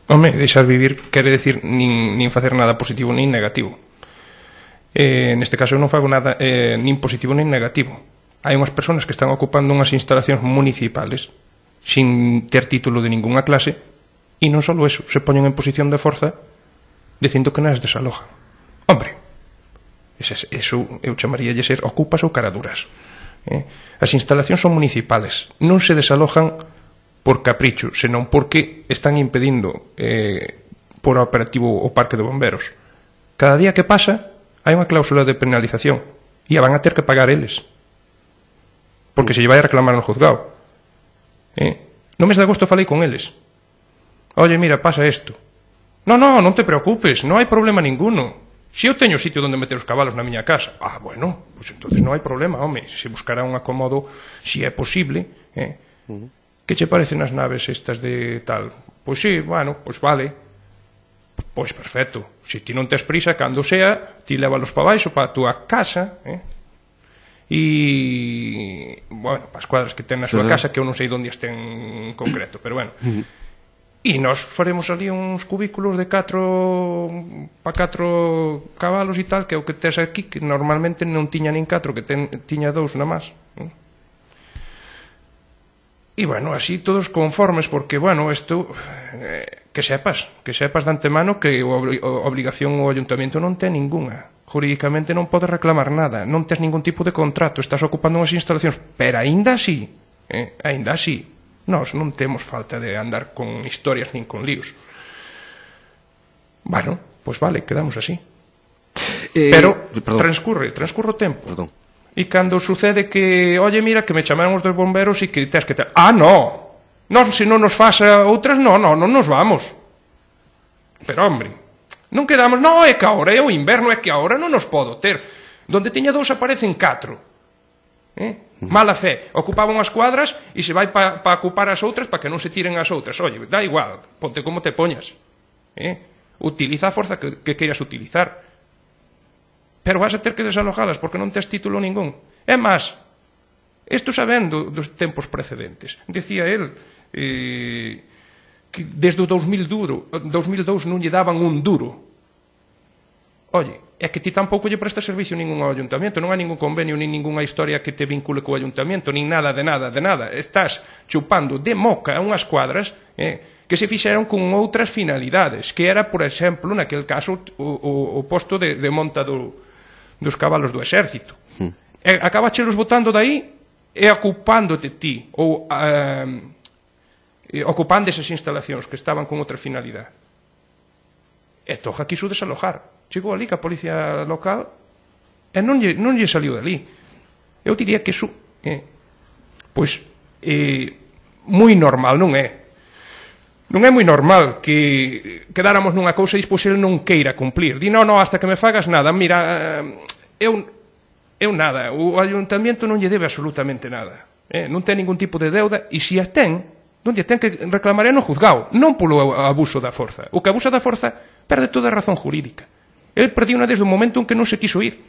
Home, deixar vivir quere decir nin facer nada positivo nin negativo. Neste caso eu non fago nada nin positivo nin negativo. Hai unhas persoas que están ocupando unhas instalacións municipales sin ter título de ningunha clase e non só eso, se poñen en posición de forza dicindo que nas desalojan. Hombre, eso eu chamaríalle ser ocupas ou caraduras. As instalacións son municipales, non se desalojan por capricho, senón porque están impedindo por operativo o parque de bomberos. Cada día que pasa hai unha cláusula de penalización e a van a ter que pagar eles, porque se lle vai a reclamar no juzgado. No mes de agosto falei con eles. Oye, mira, pasa isto. Non te preocupes, non hai problema ninguno. Se eu teño sitio onde meter os cabalos na miña casa, bueno, pois entonces non hai problema, home, se buscará un acomodo, se é posible, que che parecen as naves estas de tal? Pois sí, bueno, pois vale. Pois perfecto. Se ti non tes prisa, cando sea, ti lévalos para baixo, para a túa casa, e, bueno, para as cuadras que ten na súa casa, que eu non sei onde as ten en concreto, pero bueno. E nós faremos ali uns cubículos de 4 para 4 cabalos e tal, que é o que tes aquí, que normalmente non tiña nin 4, que tiña 2 na máis. E, bueno, así todos conformes, porque, bueno, isto, que sepas de antemano que a obligación o ayuntamiento non ten ninguna. Jurídicamente non podes reclamar nada, non tes ningún tipo de contrato, estás ocupando unhas instalacións, pero aínda así, nós non temos falta de andar con historias nin con líos. Bueno, pois vale, quedamos así. Pero transcurre o tempo. E cando sucede que, oye, mira, que me chamaron os dos bomberos e que tes que... non, se non nos faz outras, non nos vamos. Pero, hombre, non quedamos, non, é que agora é o inverno, é que agora non nos podo ter. Donde tiña 2 aparecen 4. Mala fe, ocupaban as cuadras e se vai para ocupar as outras para que non se tiren as outras. Oye, dá igual, ponte como te poñas. Utiliza a forza que queiras utilizar. Pero vas a ter que desalojalas porque non tes título ningún. É máis, isto sabendo dos tempos precedentes. Decía el que desde o 2002 non lle daban un duro. Oye, é que ti tampouco lle prestas servicio ningún ao ayuntamiento, non hai ningún convenio, nin ninguna historia que te vincule co ayuntamiento, nin nada de nada. Estás chupando de moca unhas cuadras que se fixeron con outras finalidades, que era, por exemplo, naquele caso, o posto de monta dos cabalos do exército. Acabachelos botando daí e ocupándote ti, ou ocupando esas instalacións que estaban con outra finalidade. E Toja quiso desalojar. Chegou ali que a policía local e non lle saliu dali. Eu diría que iso pois moi normal, non é? Non é moi normal que quedáramos nunha cousa e despois ele non queira cumplir. Di, non, hasta que me fagas nada. Mira, eu nada. O ayuntamiento non lle debe absolutamente nada. Non ten ningún tipo de deuda e se as ten, non lle ten que reclamar no juzgado, non polo abuso da forza. O que abusa da forza perde toda a razón jurídica. El perdiu desde o momento en que non se quiso ir.